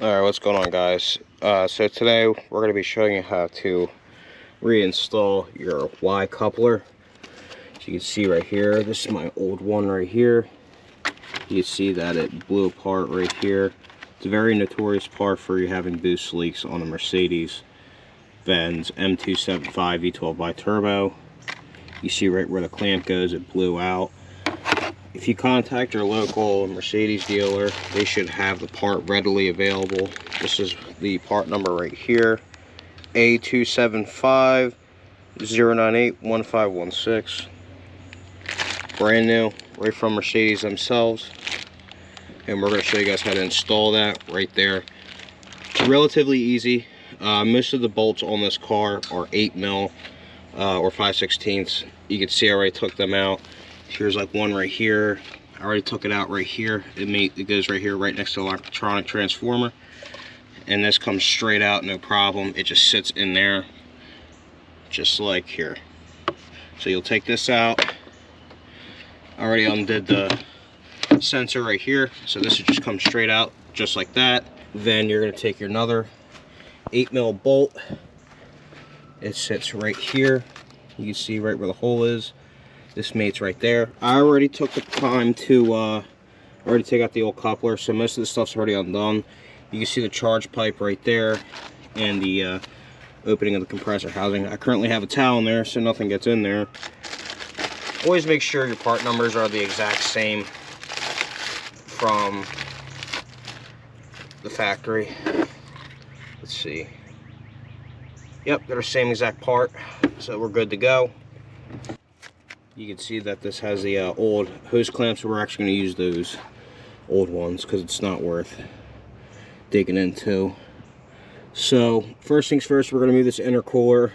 Alright, what's going on, guys? So today we're going to be showing you how to reinstall your Y coupler. So you can see right here, this is my old one right here. You can see that it blew apart right here. It's a very notorious part for you having boost leaks on a Mercedes Benz M275 V12 bi-turbo. You see right where the clamp goes, it blew out. If you contact your local Mercedes dealer, they should have the part readily available. This is the part number right here, A275 098 1516. Brand new, right from Mercedes themselves. And we're going to show you guys how to install that right there. It's relatively easy. Most of the bolts on this car are 8mm or 5/16. You can see I already took them out. Here's like one right here. I already took it out right here. It goes right here, right next to the electronic transformer. And this comes straight out, no problem. It just sits in there, just like here. So you'll take this out. I already undid the sensor right here. So this will just come straight out, just like that. Then you're gonna take your another 8mm bolt. It sits right here. You can see right where the hole is. This mate's right there. I already took the time to already take out the old coupler, so most of the stuff's already undone. You can see the charge pipe right there and the opening of the compressor housing. I currently have a towel in there so nothing gets in there. Always make sure your part numbers are the exact same from the factory. Let's see. Yep, they're the same exact part, so we're good to go. You can see that this has the old hose clamps, so we're actually going to use those old ones because it's not worth digging into. So first things first, we're going to move this intercooler.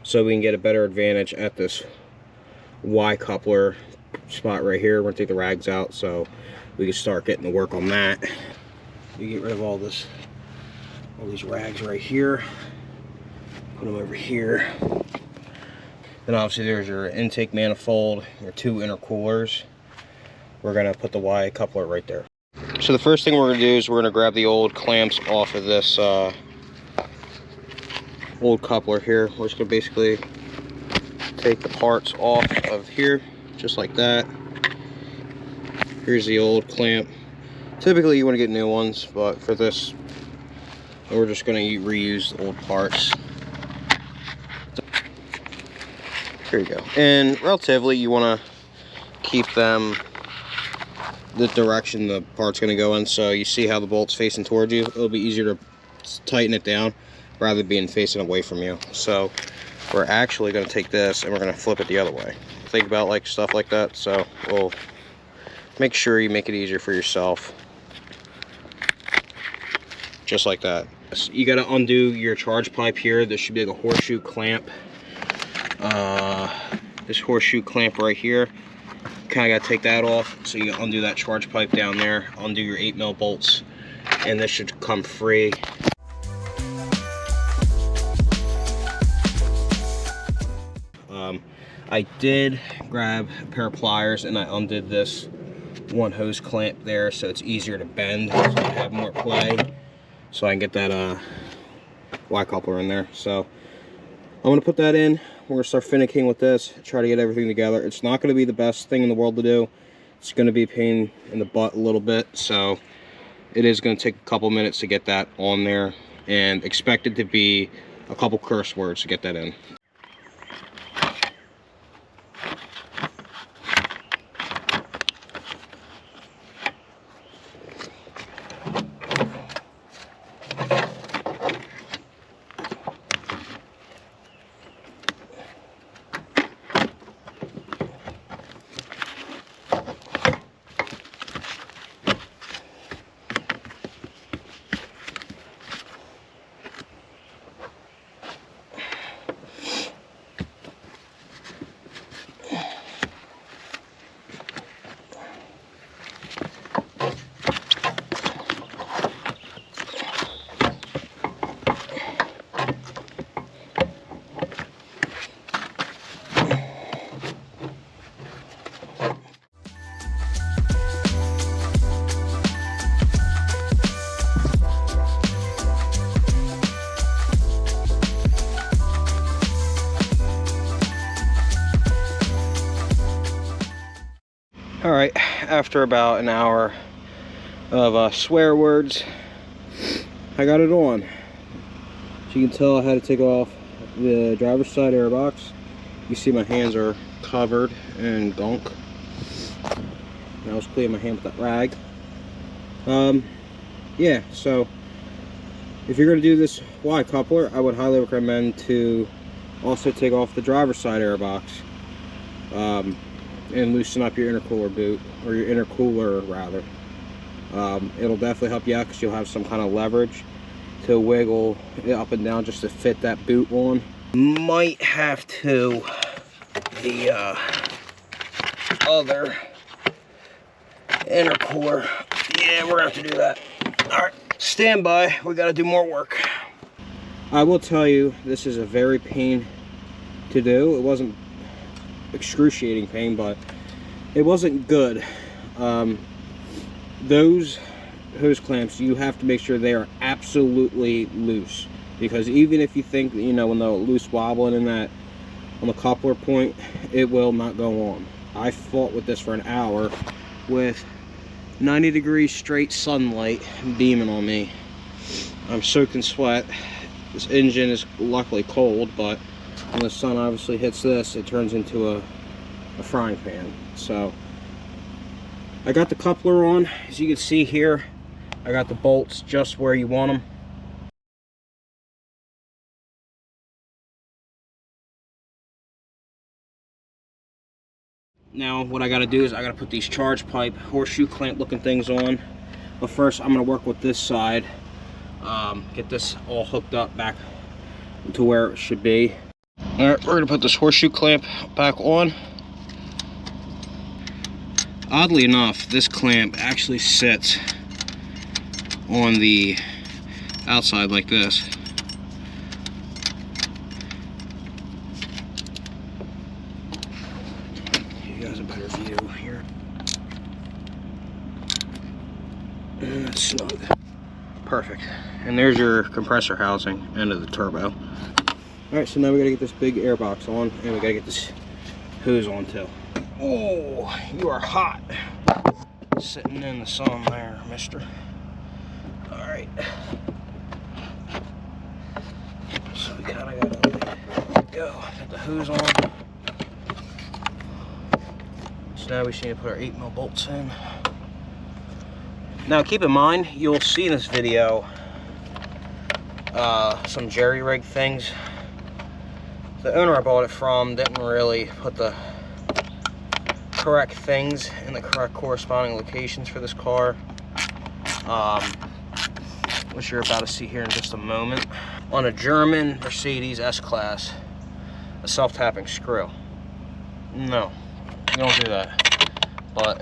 So we can get a better advantage at this Y coupler spot right here. We're going to take the rags out so we can start getting to work on that. You get rid of all these rags right here, put them over here. Then obviously there's your intake manifold, your two intercoolers. We're gonna put the Y coupler right there. So the first thing we're gonna do is we're gonna grab the old clamps off of this old coupler here. We're just gonna basically take the parts off of here, just like that. Here's the old clamp. Typically you want to get new ones, but for this we're just going to reuse the old parts. Here you go. And relatively you want to keep them the direction the part's going to go in, so you see how the bolt's facing towards you. It'll be easier to tighten it down rather than being facing away from you. So we're actually going to take this and we're going to flip it the other way. Think about like stuff like that, so we'll make sure you make it easier for yourself. Just like that. You got to undo your charge pipe here. This should be like a horseshoe clamp. This horseshoe clamp right here, kind of got to take that off. So you undo that charge pipe down there, undo your 8mm bolts, and this should come free. I did grab a pair of pliers and I undid this one hose clamp there so it's easier to bend, so you have more play. So I can get that Y coupler in there. So I'm going to put that in. We're going to start finicking with this, try to get everything together. It's not going to be the best thing in the world to do. It's going to be a pain in the butt a little bit. So it is going to take a couple minutes to get that on there. And expect it to be a couple curse words to get that in. Alright, after about an hour of swear words, I got it on. As you can tell, I had to take off the driver's side air box. You see my hands are covered in gunk. And I was cleaning my hand with that rag. Yeah, so if you're going to do this Y coupler, I would highly recommend to also take off the driver's side air box and loosen up your intercooler boot, or your intercooler rather. It'll definitely help you out because you'll have some kind of leverage to wiggle it up and down just to fit that boot on. Might have to the other intercooler. Yeah, we're gonna have to do that. All right, stand by. We got to do more work. I will tell you, this is a very pain to do. It wasn't excruciating pain, but it wasn't good. Those hose clamps, you have to make sure they are absolutely loose, because even if you think, you know, when they're loose wobbling in that on the coupler point, it will not go on. I fought with this for an hour with 90 degrees straight sunlight beaming on me. I'm soaked in sweat. This engine is luckily cold, but when the sun obviously hits this, it turns into a frying pan. So I got the coupler on. As you can see here, I got the bolts just where you want them. Now what I got to do is I got to put these charge pipe horseshoe clamp looking things on. But first I'm going to work with this side. Get this all hooked up back to where it should be. Alright, we're going to put this horseshoe clamp back on. Oddly enough, this clamp actually sits on the outside like this. You guys a better view here. And that's snug. Perfect. And there's your compressor housing, end of the turbo. Alright, so now we gotta get this big air box on, and we gotta get this hose on too. Oh, you are hot. Sitting in the sun there, mister. Alright. So we kinda gotta go. Get the hose on. So now we just need to put our 8mm bolts in. Now keep in mind, you'll see in this video some jerry rig things. The owner I bought it from didn't really put the correct things in the correct corresponding locations for this car, which you're about to see here in just a moment. On a German Mercedes S-Class, a self-tapping screw. No, you don't do that. But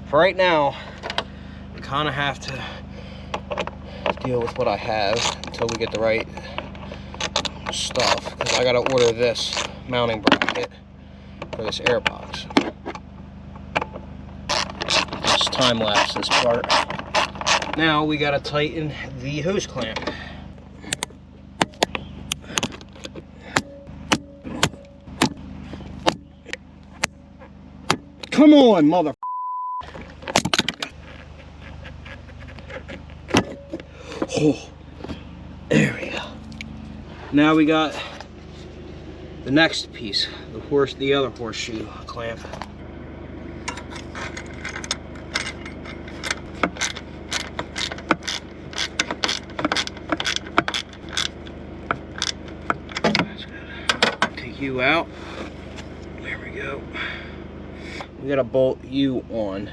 for right now, we kind of have to deal with what I have until we get the right stuff, because I got to order this mounting bracket for this air box. Just time lapse this part. Now we got to tighten the hose clamp. Come on, mother. Oh, there we go. Now we got the next piece, the other horseshoe clamp. That's good. Take you out. There we go. We gotta bolt you on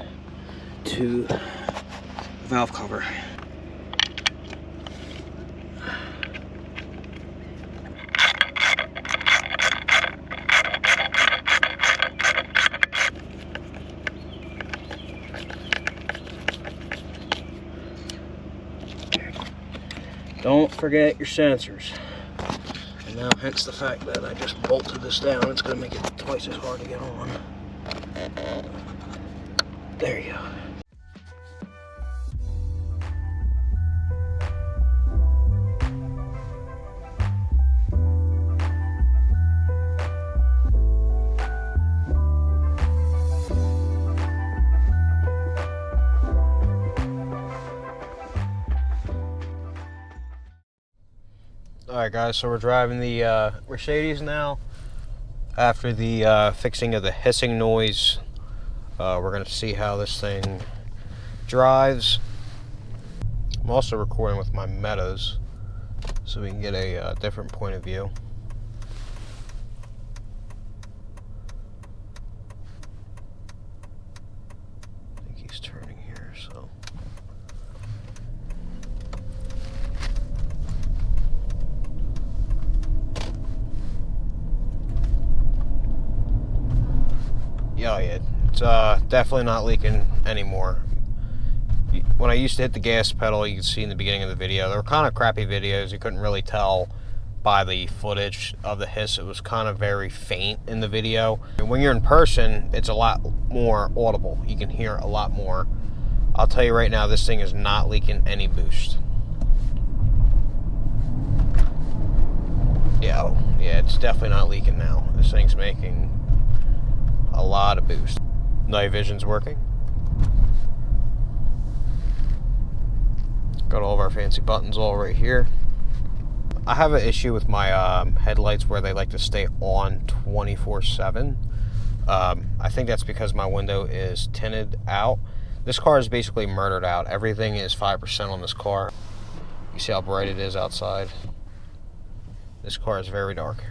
to the valve cover. Don't forget your sensors. And now, hence the fact that I just bolted this down, it's going to make it twice as hard to get on. There you go. Alright guys, so we're driving the Mercedes now. After the fixing of the hissing noise, we're going to see how this thing drives. I'm also recording with my Metas so we can get a different point of view. I think he's turning here, so... Yeah, it's definitely not leaking anymore. When I used to hit the gas pedal, you could see in the beginning of the video, they were kind of crappy videos. You couldn't really tell by the footage of the hiss. It was kind of very faint in the video. And when you're in person, it's a lot more audible. You can hear a lot more. I'll tell you right now, this thing is not leaking any boost. Yeah, it's definitely not leaking now. This thing's making a lot of boost. Night vision's working. Got all of our fancy buttons all right here. I have an issue with my headlights where they like to stay on 24/7. I think that's because my window is tinted out. This car is basically murdered out. Everything is 5% on this car. You see how bright it is outside. This car is very dark.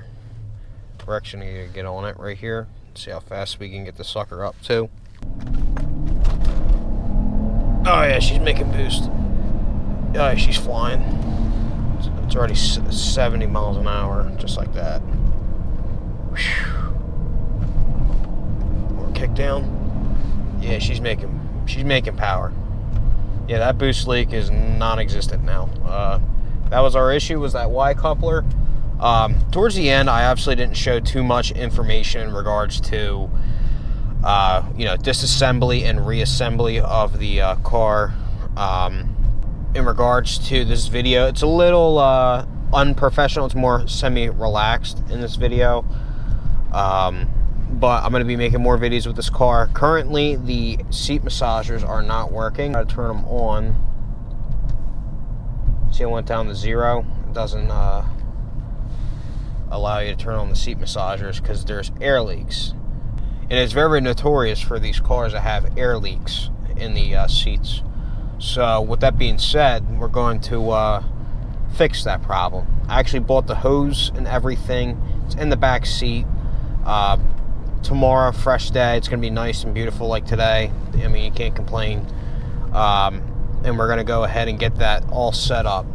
We're actually going to get on it right here. See how fast we can get the sucker up to. Oh yeah, she's making boost. Yeah, she's flying. It's already 70 miles an hour, just like that. Whew. More kick down. Yeah, she's making power. Yeah, that boost leak is non-existent now. That was our issue, was that Y coupler. Towards the end, I obviously didn't show too much information in regards to, disassembly and reassembly of the car. In regards to this video, it's a little unprofessional. It's more semi-relaxed in this video. But I'm going to be making more videos with this car. Currently, the seat massagers are not working. I gotta turn them on. See, I went down to 0. It doesn't allow you to turn on the seat massagers because there's air leaks. And it's very notorious for these cars to have air leaks in the seats. So with that being said, we're going to fix that problem. I actually bought the hose and everything. It's in the back seat. Tomorrow, fresh day, it's going to be nice and beautiful like today. I mean, you can't complain. And we're going to go ahead and get that all set up.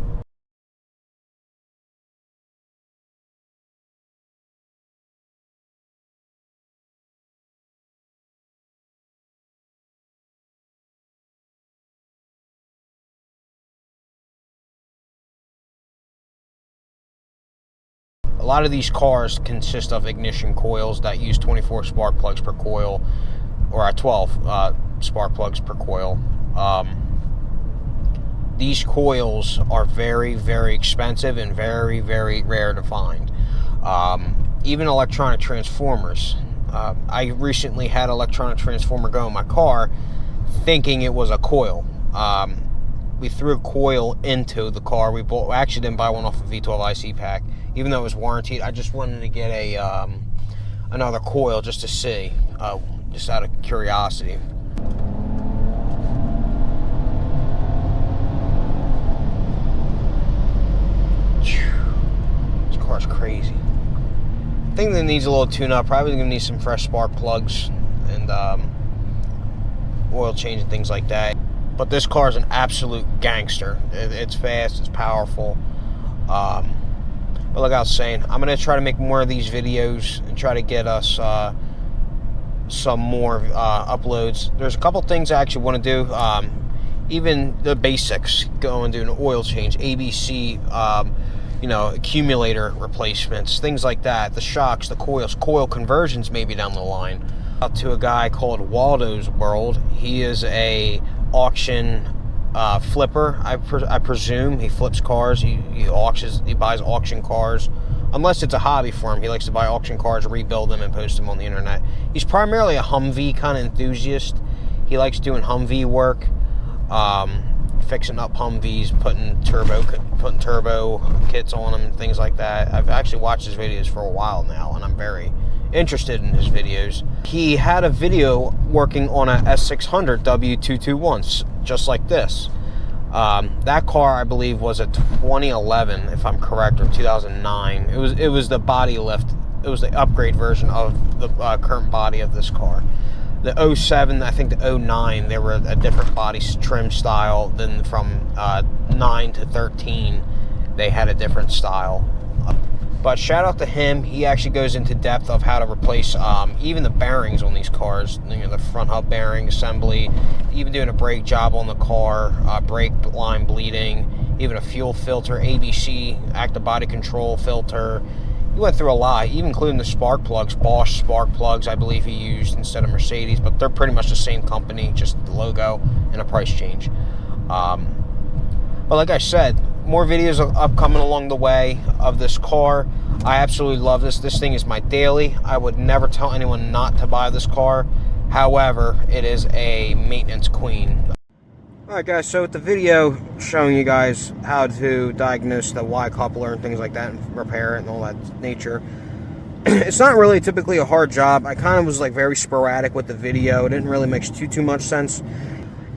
A lot of these cars consist of ignition coils that use 24 spark plugs per coil, or 12 spark plugs per coil. These coils are very, very expensive and very, very rare to find. Even electronic transformers. I recently had an electronic transformer go in my car thinking it was a coil. We threw a coil into the car. We actually didn't buy one off a V12 IC pack, even though it was warranted. I just wanted to get a another coil just to see, just out of curiosity. This car's crazy. I think that needs a little tune-up. Probably gonna need some fresh spark plugs and oil change and things like that. But this car is an absolute gangster. It's fast, it's powerful. But like I was saying, I'm going to try to make more of these videos and try to get us some more uploads. There's a couple things I actually want to do. Even the basics, go and do an oil change, ABC, accumulator replacements, things like that. The shocks, the coils, coil conversions maybe down the line. Out to a guy called Waldo's World. He is a auction flipper, I presume. He flips cars. He buys auction cars. Unless it's a hobby for him, he likes to buy auction cars, rebuild them, and post them on the internet. He's primarily a Humvee kind of enthusiast. He likes doing Humvee work. fixing up Humvees, putting turbo kits on them and things like that. I've actually watched his videos for a while now, and I'm very interested in his videos. He had a video working on a S600 W221, just like this. That car, I believe, was a 2011, if I'm correct, or 2009. It was the body lift. It was the upgrade version of the current body of this car. The 07, I think the 09, they were a different body trim style. Then from 9 to 13, they had a different style. But shout out to him. He actually goes into depth of how to replace even the bearings on these cars. You know, the front hub bearing assembly, even doing a brake job on the car, brake line bleeding, even a fuel filter, ABC, active body control filter. He went through a lot, even including the spark plugs, Bosch spark plugs, I believe he used instead of Mercedes, but they're pretty much the same company, just the logo and a price change. But like I said, more videos are upcoming along the way of this car. I absolutely love this. This thing is my daily. I would never tell anyone not to buy this car. However, it is a maintenance queen. Alright guys, so with the video showing you guys how to diagnose the Y coupler and things like that and repair it and all that nature, it's not really typically a hard job. I kind of was like very sporadic with the video. It didn't really make too much sense.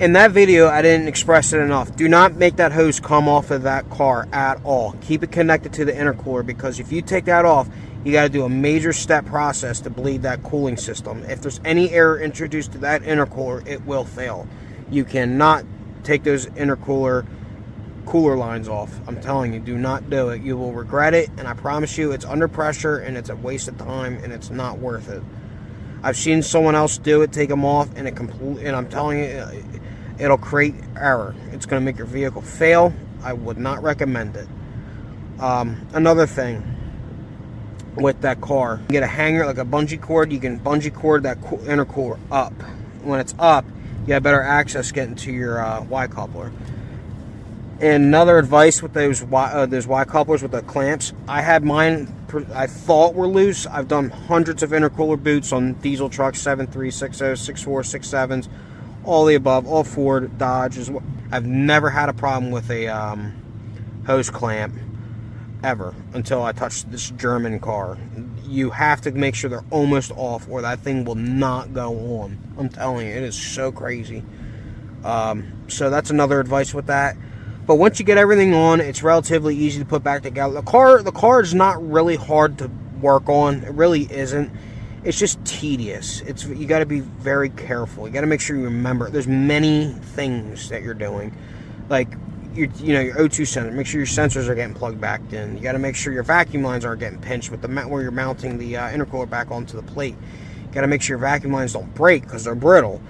In that video, I didn't express it enough. Do not make that hose come off of that car at all. Keep it connected to the intercooler, because if you take that off, you got to do a major step process to bleed that cooling system. If there's any error introduced to that intercooler, it will fail. You cannot take those cooler lines off. I'm telling you, do not do it. You will regret it, and I promise you, it's under pressure, and it's a waste of time, and it's not worth it. I've seen someone else do it, take them off, and I'm telling you, it'll create error. It's going to make your vehicle fail. I would not recommend it. Another thing with that car, you get a hanger, like a bungee cord. You can bungee cord that intercooler up. When it's up, you have better access getting to your Y coupler. And another advice with those Y couplers with the clamps, I had mine, I thought were loose. I've done hundreds of intercooler boots on diesel trucks, 7.3, 6.0, 6.4, 6.7s, all the above, all Ford, Dodge. I've never had a problem with a hose clamp ever until I touched this German car. You have to make sure they're almost off, or that thing will not go on. I'm telling you, it is so crazy. So that's another advice with that. But once you get everything on, it's relatively easy to put back together. The car is not really hard to work on. It really isn't. It's just tedious. You got to be very careful. You got to make sure you remember. There's many things that you're doing, like your O2 sensor. Make sure your sensors are getting plugged back in. You got to make sure your vacuum lines aren't getting pinched with where you're mounting the intercooler back onto the plate. You got to make sure your vacuum lines don't break because they're brittle.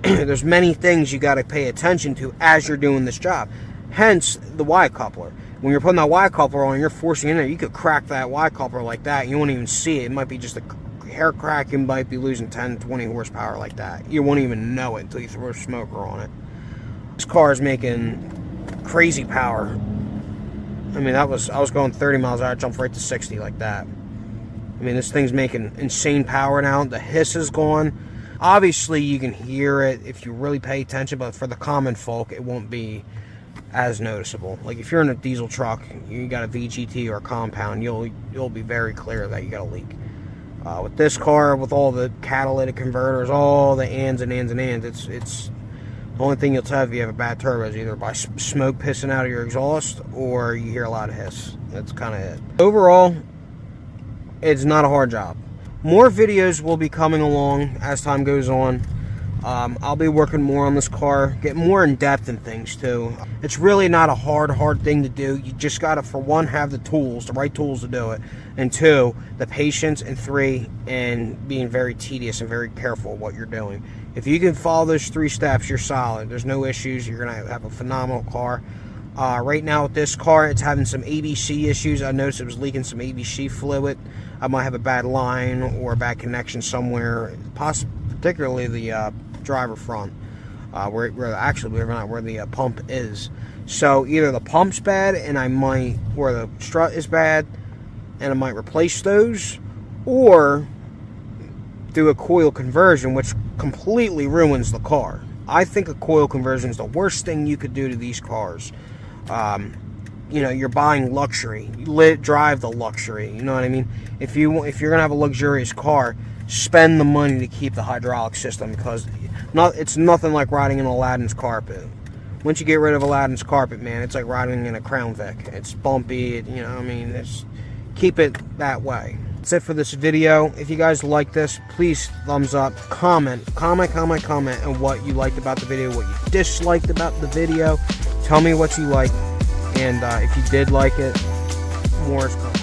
There's many things you got to pay attention to as you're doing this job. Hence the Y coupler. When you're putting that Y coupler on, you're forcing in there. You could crack that Y coupler like that. You won't even see it. It might be just a hair crack. You might be losing 10, 20 horsepower like that. You won't even know it until you throw a smoker on it. This car is making crazy power. I mean, I was going 30 miles an hour, I jumped right to 60 like that. I mean, this thing's making insane power now. The hiss is gone. Obviously, you can hear it if you really pay attention, but for the common folk, it won't be as noticeable. Like if you're in a diesel truck, you got a VGT or a compound, you'll be very clear that you got a leak. With this car, with all the catalytic converters, all the ands and ands and ands, it's the only thing you'll tell if you have a bad turbo is either by smoke pissing out of your exhaust or you hear a lot of hiss. That's kind of it. Overall, it's not a hard job. More videos will be coming along as time goes on. I'll be working more on this car, get more in depth in things too. It's really not a hard thing to do. You just gotta, for one, have the tools, the right tools to do it, and two, the patience, and three, and being very tedious and very careful what you're doing. If you can follow those 3 steps, you're solid. There's no issues. You're gonna have a phenomenal car. Right now with this car, it's having some ABC issues. I noticed it was leaking some ABC fluid. I might have a bad line or a bad connection somewhere, particularly the driver front, where the pump is. So either the pump's bad and or the strut is bad and I might replace those, or do a coil conversion, which completely ruins the car. I think a coil conversion is the worst thing you could do to these cars. You know, you're buying luxury. You drive the luxury. You know what I mean? If you're gonna have a luxurious car, spend the money to keep the hydraulic system, because it's nothing like riding in Aladdin's carpet. Once you get rid of Aladdin's carpet, man, it's like riding in a Crown Vic. It's bumpy. You know, I mean, keep it that way. That's it for this video. If you guys like this, please thumbs up, comment on what you liked about the video, what you disliked about the video. Tell me what you liked, and if you did like it, more is coming.